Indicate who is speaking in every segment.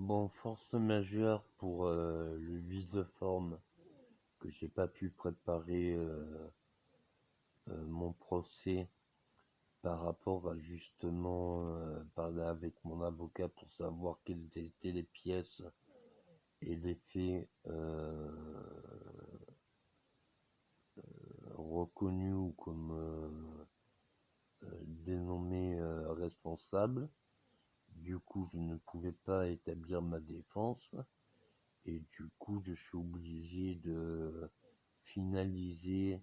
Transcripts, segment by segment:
Speaker 1: Bon, force majeure pour le vice de forme que j'ai pas pu préparer mon procès par rapport à justement parler avec mon avocat pour savoir quelles étaient les pièces et les faits reconnus ou comme dénommés responsables. Du coup, je ne pouvais pas établir ma défense et du coup, je suis obligé de finaliser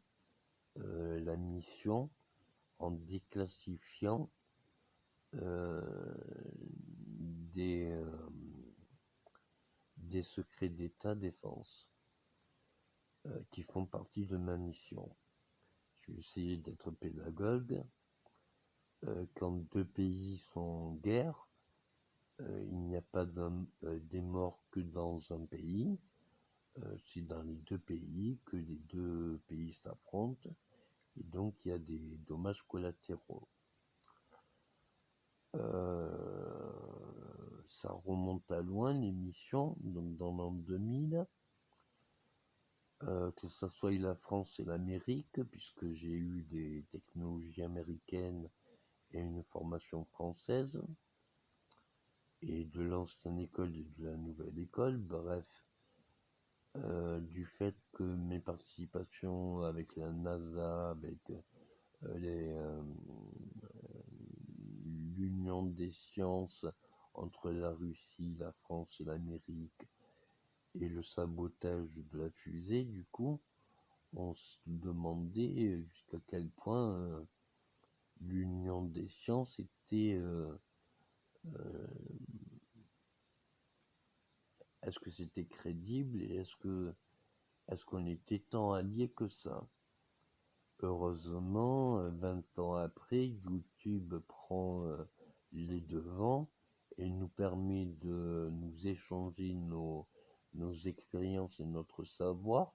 Speaker 1: la mission en déclassifiant euh, des, euh, des secrets d'État défense qui font partie de ma mission. Je vais essayer d'être pédagogue. Quand deux pays sont en guerre, il n'y a pas des morts que dans un pays. C'est dans les deux pays que les deux pays s'affrontent et donc il y a des dommages collatéraux. Ça remonte à loin l'émission, donc dans l'an 2000, que ce soit la France et l'Amérique, puisque j'ai eu des technologies américaines et une formation française, et de l'ancienne école et de la nouvelle école, bref, du fait que mes participations avec la NASA, avec l'union des sciences entre la Russie, la France et l'Amérique, et le sabotage de la fusée, du coup, on se demandait jusqu'à quel point l'union des sciences était... est-ce que c'était crédible et est-ce qu'on était tant alliés que ça? Heureusement, 20 ans après, YouTube prend les devants et nous permet de nous échanger nos expériences et notre savoir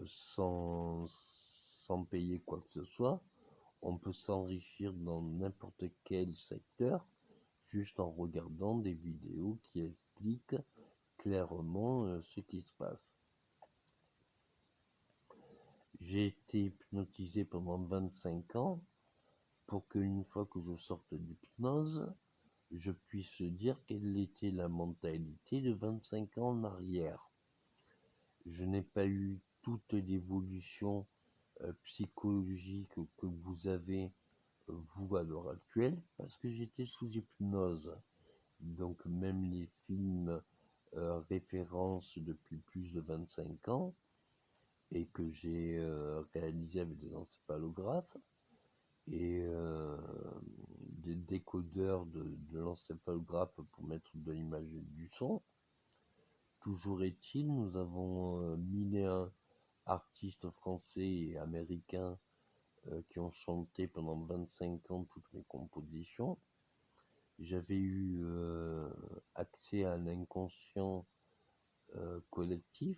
Speaker 1: sans, sans payer quoi que ce soit. On peut s'enrichir dans n'importe quel secteur juste en regardant des vidéos qui expliquent clairement ce qui se passe. J'ai été hypnotisé pendant 25 ans pour qu'une fois que je sorte d'hypnose, je puisse dire quelle était la mentalité de 25 ans en arrière. Je n'ai pas eu toute l'évolution psychologique que vous avez, vous, à l'heure actuelle, parce que j'étais sous hypnose. Donc même les films référencent depuis plus de 25 ans et que j'ai réalisé avec des encéphalographes et des décodeurs de l'encéphalographe pour mettre de l'image et du son. Toujours est-il, nous avons 1001 artistes français et américains qui ont chanté pendant 25 ans toutes mes compositions. J'avais eu accès à un inconscient collectif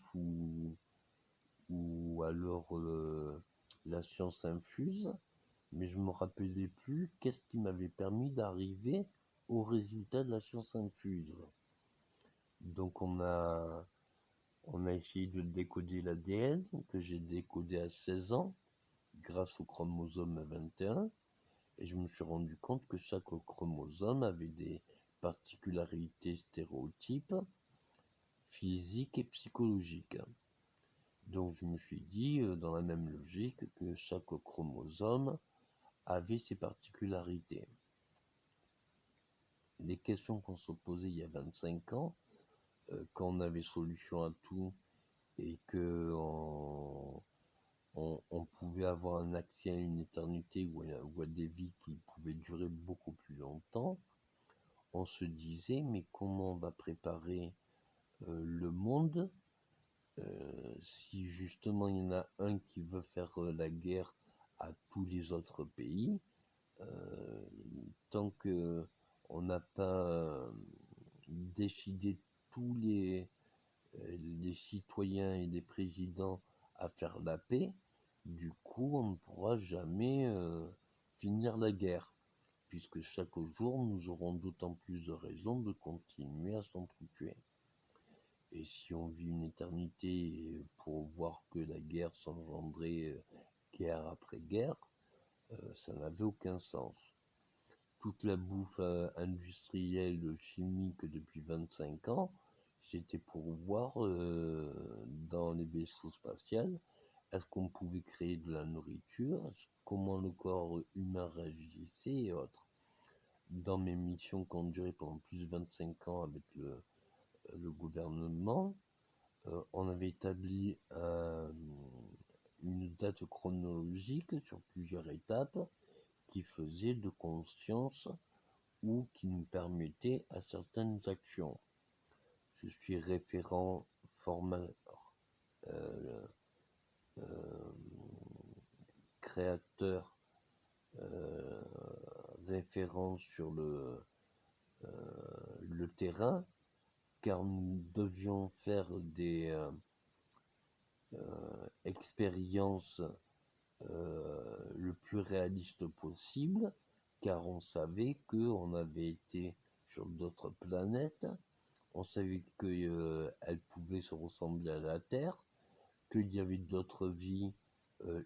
Speaker 1: ou alors la science infuse, mais je me rappelais plus qu'est-ce qui m'avait permis d'arriver au résultat de la science infuse. Donc on a essayé de décoder l'ADN, que j'ai décodé à 16 ans, grâce au chromosome 21, et je me suis rendu compte que chaque chromosome avait des particularités stéréotypes, physiques et psychologiques. Donc je me suis dit, dans la même logique, que chaque chromosome avait ses particularités. Les questions qu'on se posait il y a 25 ans, quand on avait solution à tout et que on pouvait avoir un accès à une éternité ou à des vies qui pouvaient durer beaucoup plus longtemps, on se disait mais comment on va préparer le monde si justement il y en a un qui veut faire la guerre à tous les autres pays, euh, tant que on n'a pas décidé tous les citoyens et les présidents à faire la paix, du coup on ne pourra jamais finir la guerre. puisque chaque jour nous aurons d'autant plus de raisons de continuer à s'entretuer. Et si on vit une éternité pour voir que la guerre s'engendrait guerre après guerre, ça n'avait aucun sens. Toute la bouffe industrielle chimique depuis 25 ans, c'était pour voir dans les vaisseaux spatials, est-ce qu'on pouvait créer de la nourriture, comment le corps humain réagissait et autres. Dans mes missions qui ont duré pendant plus de 25 ans avec le gouvernement, on avait établi une date chronologique sur plusieurs étapes qui faisait de conscience ou qui nous permettait à certaines actions. Je suis référent créateur, référent sur le terrain, car nous devions faire des expériences le plus réaliste possible, car on savait qu'on avait été sur d'autres planètes, on savait qu'elles pouvaient se ressembler à la Terre, qu'il y avait d'autres vies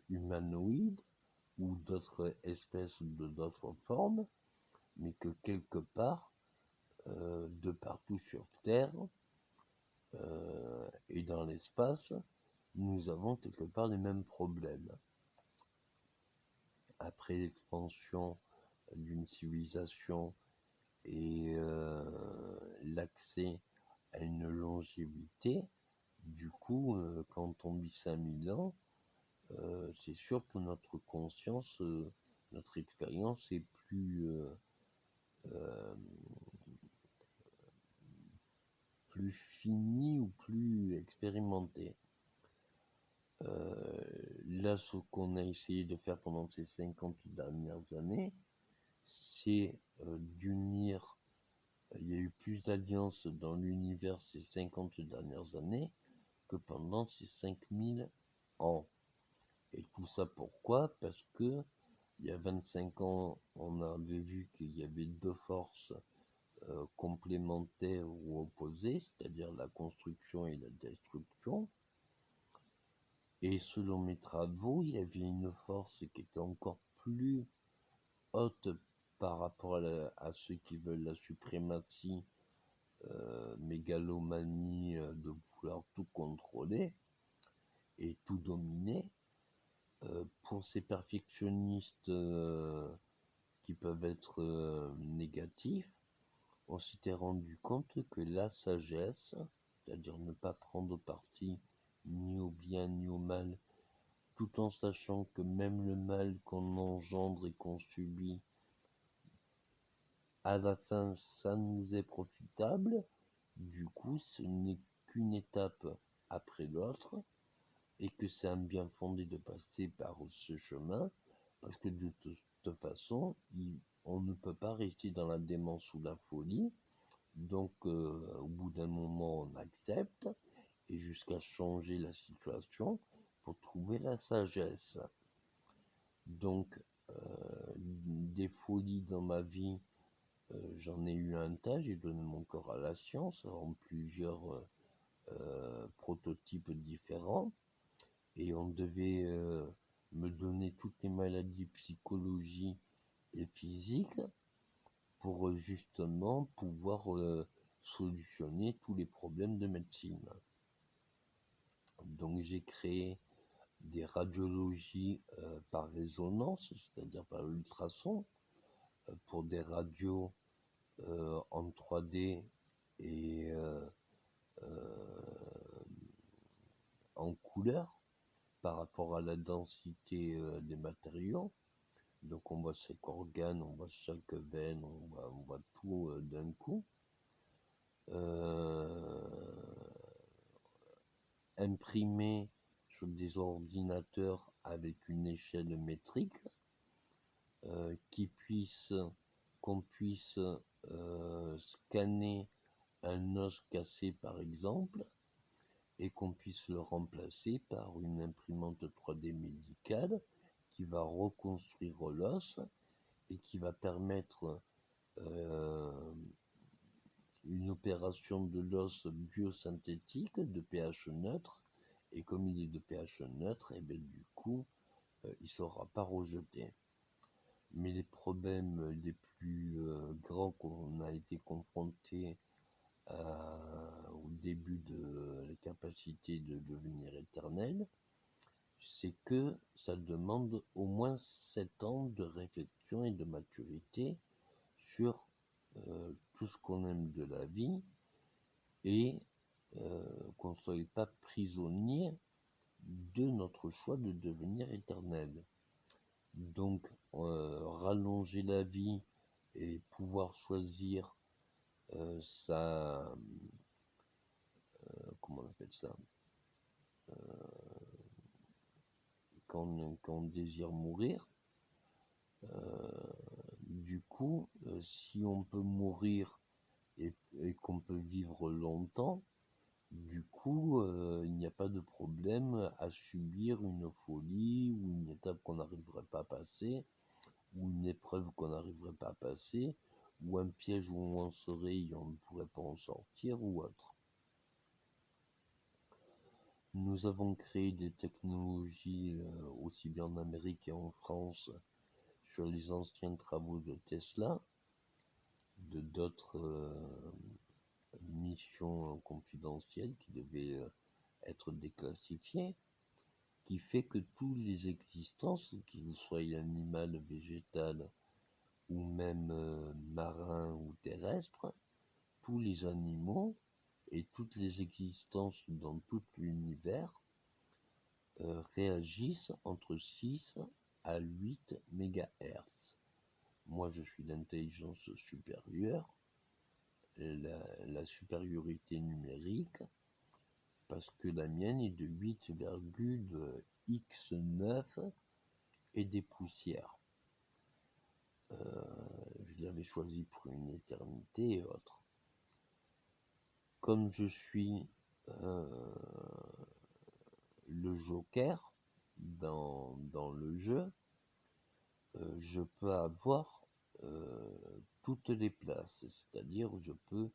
Speaker 1: humanoïdes ou d'autres espèces de d'autres formes, mais que quelque part, de partout sur Terre et dans l'espace, nous avons quelque part les mêmes problèmes. Après l'expansion d'une civilisation et l'accès à une longévité, du coup, quand on vit 5000 ans, c'est sûr que notre conscience, notre expérience est plus finie ou plus expérimentée. Là, ce qu'on a essayé de faire pendant ces 50 dernières années, c'est d'unir. Il y a eu plus d'alliances dans l'univers ces 50 dernières années que pendant ces 5000 ans. Et tout ça pourquoi? Parce que il y a 25 ans, on avait vu qu'il y avait deux forces complémentaires ou opposées, c'est-à-dire la construction et la destruction. Et selon mes travaux, il y avait une force qui était encore plus haute par rapport à ceux qui veulent la suprématie, mégalomanie de vouloir tout contrôler et tout dominer. Pour ces perfectionnistes qui peuvent être négatifs, on s'était rendu compte que la sagesse, c'est-à-dire ne pas prendre parti ni au bien ni au mal, tout en sachant que même le mal qu'on engendre et qu'on subit, à la fin, ça nous est profitable. Du coup, ce n'est qu'une étape après l'autre, et que c'est un bien fondé de passer par ce chemin, parce que de toute façon, on ne peut pas rester dans la démence ou la folie. Donc, au bout d'un moment, on accepte, et jusqu'à changer la situation pour trouver la sagesse. Donc, des folies dans ma vie, j'en ai eu un tas, j'ai donné mon corps à la science en plusieurs prototypes différents, et on devait me donner toutes les maladies psychologiques et physiques pour justement pouvoir solutionner tous les problèmes de médecine. Donc j'ai créé des radiologies par résonance, c'est-à-dire par ultrason, pour des radios en 3D et en couleur par rapport à la densité des matériaux. Donc on voit chaque organe, on voit chaque veine, on voit tout d'un coup. Imprimé sur des ordinateurs avec une échelle métrique qu'on puisse scanner un os cassé par exemple, et qu'on puisse le remplacer par une imprimante 3D médicale qui va reconstruire l'os et qui va permettre une opération de l'os biosynthétique de pH neutre, et comme il est de pH neutre, et bien du coup, il ne sera pas rejeté. Mais les problèmes les plus grands qu'on a été confrontés au début de la capacité de devenir éternel, c'est que ça demande au moins 7 ans de réflexion et de maturité sur tout ce qu'on aime de la vie, et qu'on ne soit pas prisonnier de notre choix de devenir éternel. Donc rallonger la vie et pouvoir choisir sa comment on appelle ça, quand on désire mourir, du coup si on peut mourir et qu'on peut vivre longtemps, du coup il n'y a pas de problème à subir une folie ou une étape qu'on n'arriverait pas à passer, ou une épreuve qu'on n'arriverait pas à passer, ou un piège où on serait et on ne pourrait pas en sortir, ou autre. Nous avons créé des technologies aussi bien en Amérique et en France sur les anciens travaux de Tesla, de d'autres missions confidentielles qui devaient être déclassifiées, qui fait que toutes les existences, qu'ils soient animales, végétales ou même marins ou terrestres, tous les animaux et toutes les existences dans tout l'univers réagissent entre 6 à 8 MHz. Moi, je suis d'intelligence supérieure, la supériorité numérique, parce que la mienne est de 8,x9 et des poussières. Je l'avais choisi pour une éternité et autres. Comme je suis le joker dans le jeu, je peux avoir toutes les places, c'est-à-dire je peux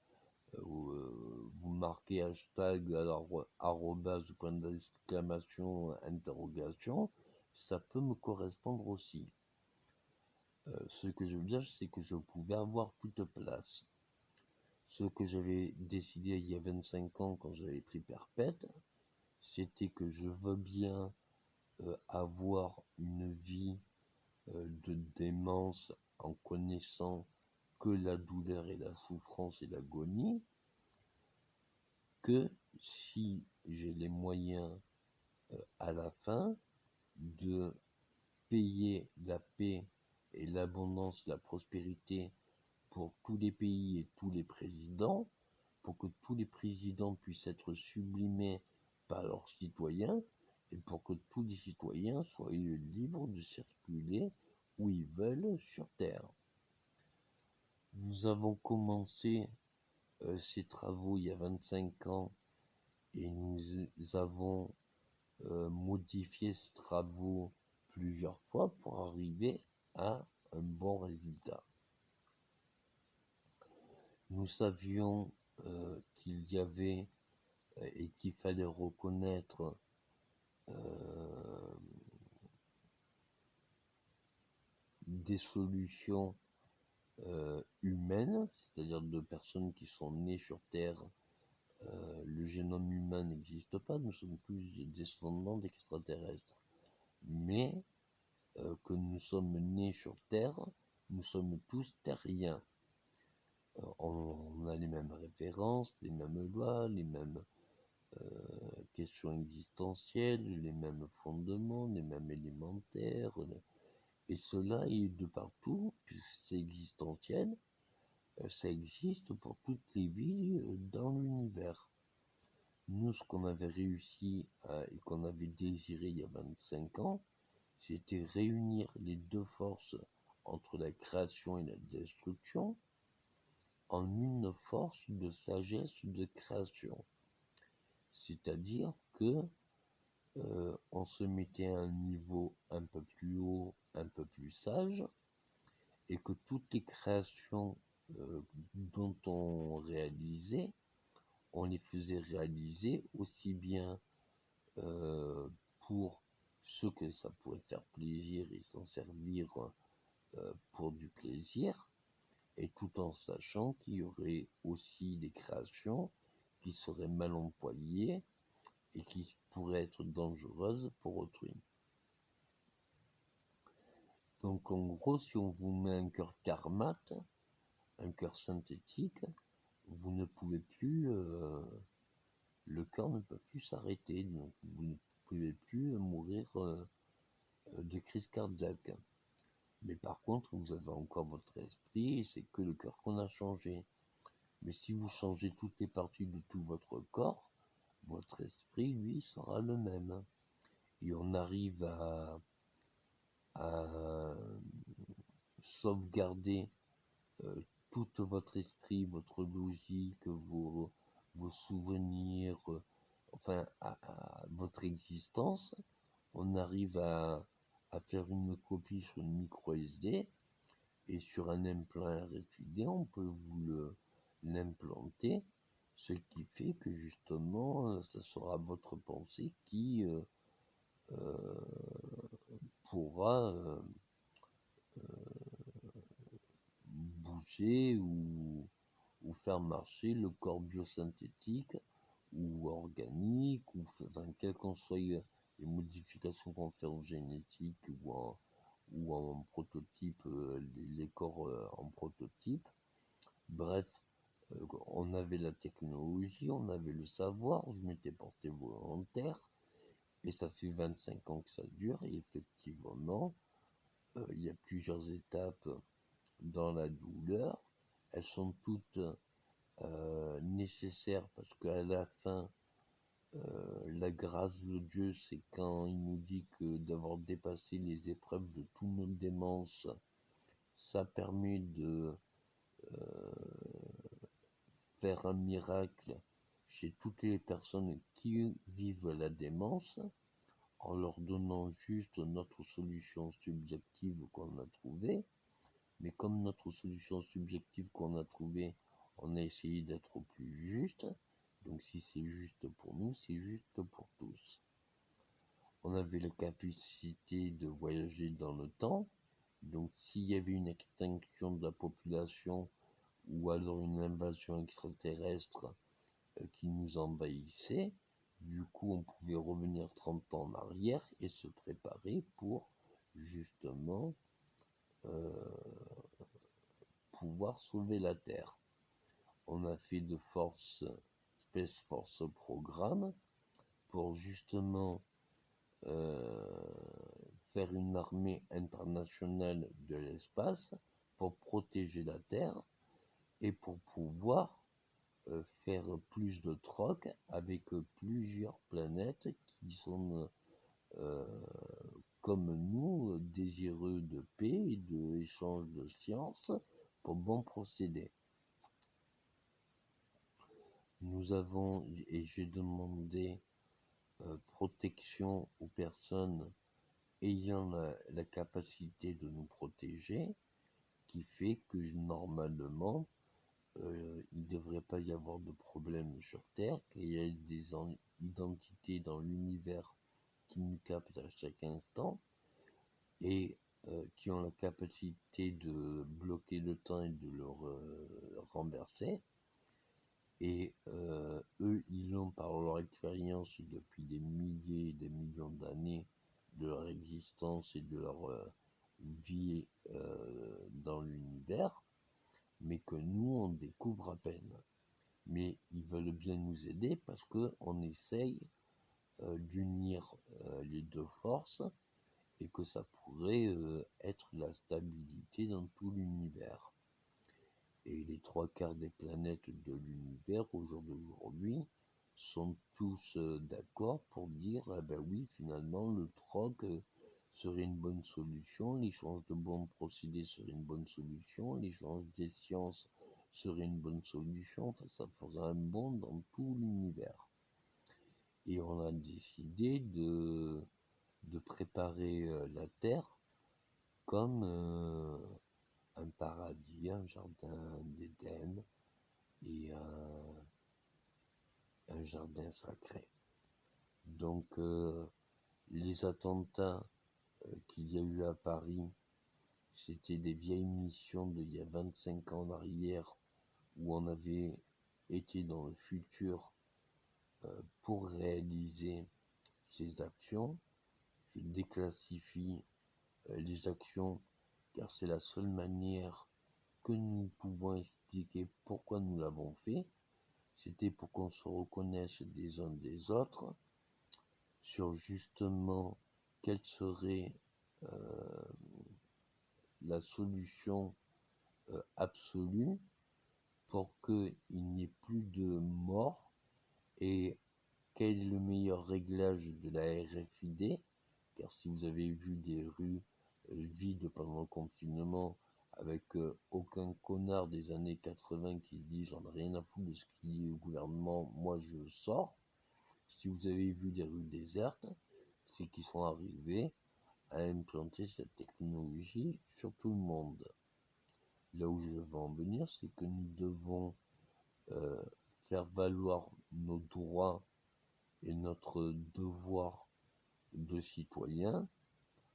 Speaker 1: vous marquer hashtag, alors arrobase, point d'exclamation, interrogation, ça peut me correspondre aussi. Ce que je veux dire, c'est que je pouvais avoir toute place. Ce que j'avais décidé il y a 25 ans quand j'avais pris Perpète, c'était que je veux bien avoir une vie de démence en connaissant que la douleur et la souffrance et l'agonie, que si j'ai les moyens à la fin de payer la paix et l'abondance, la prospérité pour tous les pays et tous les présidents, pour que tous les présidents puissent être sublimés par leurs citoyens, et pour que tous les citoyens soient libres de circuler où ils veulent sur Terre. Nous avons commencé ces travaux il y a 25 ans, et nous avons modifié ces travaux plusieurs fois pour arriver à un bon résultat. Nous savions qu'il y avait et qu'il fallait reconnaître des solutions humaines, c'est-à-dire de personnes qui sont nées sur Terre. Le génome humain n'existe pas, nous sommes tous des descendants d'extraterrestres. Mais que nous sommes nés sur Terre, nous sommes tous terriens. On a les mêmes références, les mêmes lois, les mêmes questions existentielles, les mêmes fondements, les mêmes élémentaires, et cela est de partout, puisque c'est existentiel, ça existe pour toutes les vies dans l'univers. Nous, ce qu'on avait réussi et qu'on avait désiré il y a 25 ans, c'était réunir les deux forces entre la création et la destruction en une force de sagesse de création. C'est-à-dire que on se mettait à un niveau un peu plus haut, un peu plus sage, et que toutes les créations dont on réalisait, on les faisait réaliser aussi bien pour ceux que ça pourrait faire plaisir et s'en servir pour du plaisir, et tout en sachant qu'il y aurait aussi des créations qui seraient mal employées et qui pourraient être dangereuses pour autrui. Donc en gros, si on vous met un cœur karmat, un cœur synthétique, vous ne pouvez plus, le cœur ne peut plus s'arrêter, donc vous ne pouvez plus mourir de crise cardiaque. Mais par contre, vous avez encore votre esprit, et c'est que le cœur qu'on a changé. Mais si vous changez toutes les parties de tout votre corps, votre esprit, lui, sera le même. Et on arrive à sauvegarder tout votre esprit, votre logique, vos souvenirs, enfin, à votre existence. On arrive à faire une copie sur une micro SD, et sur un implant RFID, on peut vous l'implanter, ce qui fait que justement, ça sera votre pensée qui pourra bouger ou faire marcher le corps biosynthétique ou organique, ou enfin, quelles qu'en soient les modifications qu'on fait en génétique ou en prototype, les corps en prototype. Bref, on avait la technologie, on avait le savoir, je m'étais porté volontaire, et ça fait 25 ans que ça dure, et effectivement, il y a plusieurs étapes dans la douleur. Elles sont toutes nécessaires, parce qu'à la fin, la grâce de Dieu, c'est quand il nous dit que d'avoir dépassé les épreuves de toutes nos démences, ça permet de faire un miracle chez toutes les personnes qui vivent la démence, en leur donnant juste notre solution subjective qu'on a trouvée. Mais comme notre solution subjective qu'on a trouvée, on a essayé d'être au plus juste. Donc si c'est juste pour nous, c'est juste pour tous. On avait la capacité de voyager dans le temps. Donc s'il y avait une extinction de la population, ou alors une invasion extraterrestre qui nous envahissait, du coup on pouvait revenir 30 ans en arrière et se préparer pour justement pouvoir sauver la Terre. On a fait de Space Force Programme pour justement faire une armée internationale de l'espace pour protéger la Terre et pour pouvoir faire plus de troc avec plusieurs planètes qui sont comme nous désireux de paix et d'échange de sciences pour bon procédé. Nous avons, et j'ai demandé protection aux personnes ayant la capacité de nous protéger, qui fait que normalement il ne devrait pas y avoir de problème sur Terre, qu'il y a des identités dans l'univers qui nous captent à chaque instant et qui ont la capacité de bloquer le temps et de le renverser. Et eux, ils l'ont par leur expérience depuis des milliers et des millions d'années de leur existence et de leur vie dans l'univers, mais que nous, on découvre à peine. Mais ils veulent bien nous aider parce qu'on essaye d'unir les deux forces, et que ça pourrait être la stabilité dans tout l'univers. Et les 3/4 des planètes de l'univers au jour d'aujourd'hui sont tous d'accord pour dire ah ben oui, finalement le troc serait une bonne solution, l'échange de bons procédés serait une bonne solution, l'échange des sciences serait une bonne solution, enfin ça ferait un bond dans tout l'univers. Et on a décidé de préparer la Terre comme un paradis, un jardin d'Éden et un jardin sacré. Donc les attentats qu'il y a eu à Paris, c'était des vieilles missions d'il y a 25 ans en arrière où on avait été dans le futur pour réaliser ces actions. Je déclassifie les actions car c'est la seule manière que nous pouvons expliquer pourquoi nous l'avons fait. C'était pour qu'on se reconnaisse des uns des autres sur justement quelle serait la solution absolue pour qu'il n'y ait plus de morts et quel est le meilleur réglage de la RFID, car si vous avez vu des rues vides pendant le confinement avec aucun connard des années 80 qui dit j'en ai rien à foutre de ce qu'il dit le gouvernement, moi je sors. Si vous avez vu des rues désertes, c'est qu'ils sont arrivés à implanter cette technologie sur tout le monde. Là où je veux en venir, c'est que nous devons faire valoir nos droits et notre devoir de citoyen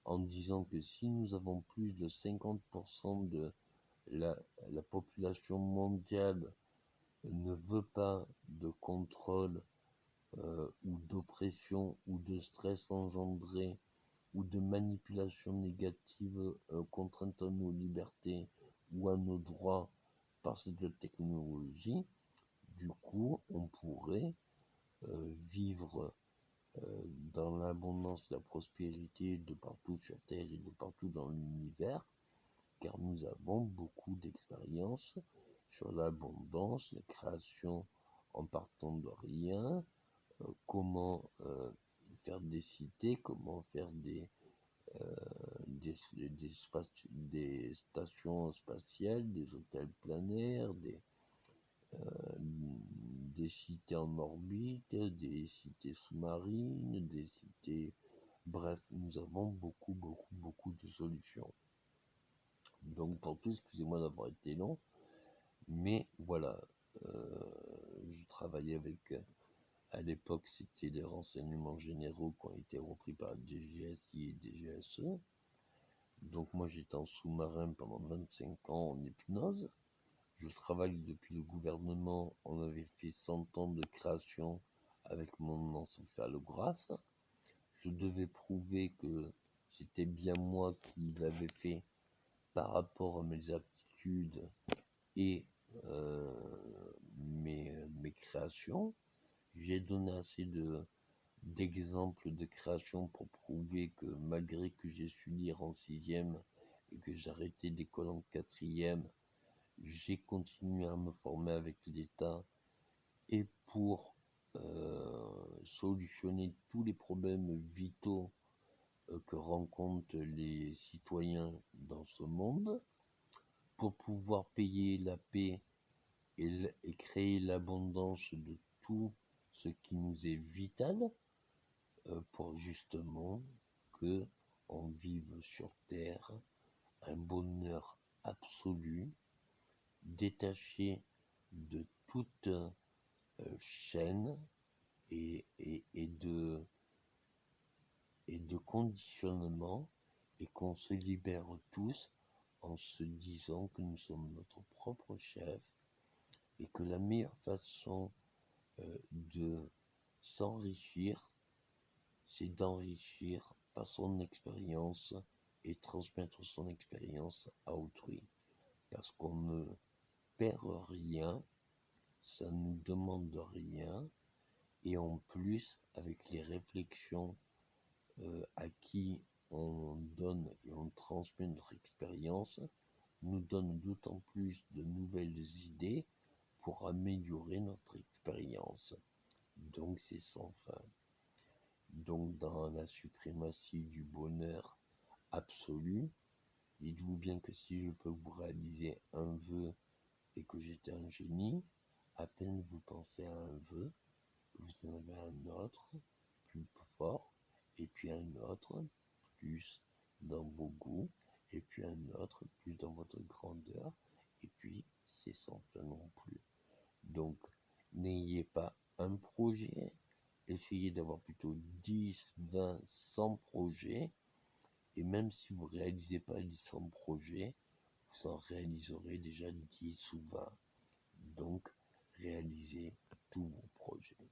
Speaker 1: en disant que si nous avons plus de 50% de la population mondiale ne veut pas de contrôle ou d'oppression ou de stress engendré ou de manipulation négative contrainte à nos libertés ou à nos droits par cette technologie, du coup on pourrait vivre dans l'abondance, la prospérité de partout sur Terre et de partout dans l'univers, car nous avons beaucoup d'expérience sur l'abondance, la création en partant de rien, comment faire des cités, comment faire des stations spatiales, des hôtels planaires, des cités en orbite, des cités sous-marines, des cités... Bref, nous avons beaucoup de solutions. Donc pour tout, excusez-moi d'avoir été long, mais voilà, je travaillais avec, à l'époque c'était les renseignements généraux qui ont été repris par DGSI et DGSE. Donc moi j'étais en sous-marin pendant 25 ans en hypnose. Je travaille depuis le gouvernement, on avait fait 100 ans de création avec mon encéphalographe. Je devais prouver que c'était bien moi qui l'avais fait par rapport à mes aptitudes et mes créations. J'ai donné assez d'exemples de création pour prouver que malgré que j'ai su lire en 6e et que j'ai arrêté l'école en 4e, j'ai continué à me former avec l'État et pour solutionner tous les problèmes vitaux que rencontrent les citoyens dans ce monde, pour pouvoir payer la paix et créer l'abondance de tout ce qui nous est vital, pour justement que on vive sur Terre un bonheur absolu, détaché de toute chaîne et de conditionnement, et qu'on se libère tous en se disant que nous sommes notre propre chef et que la meilleure façon de s'enrichir, c'est d'enrichir par son expérience et transmettre son expérience à autrui. Parce qu'on ne perd rien, ça ne nous demande rien, et en plus, avec les réflexions à qui on donne et on transmet notre expérience, nous donne d'autant plus de nouvelles idées pour améliorer notre expérience. Donc c'est sans fin. Donc dans la suprématie du bonheur absolu, dites-vous bien que si je peux vous réaliser un vœu et que j'étais un génie, à peine vous pensez à un vœu, vous en avez un autre, plus fort, et puis un autre, plus dans vos goûts, et puis un autre plus dans votre grandeur, et puis c'est sans fin non plus. Donc, n'ayez pas un projet, essayez d'avoir plutôt 10, 20, 100 projets, et même si vous ne réalisez pas les 100 projets, vous en réaliserez déjà 10 ou 20. Donc, réalisez tous vos projets.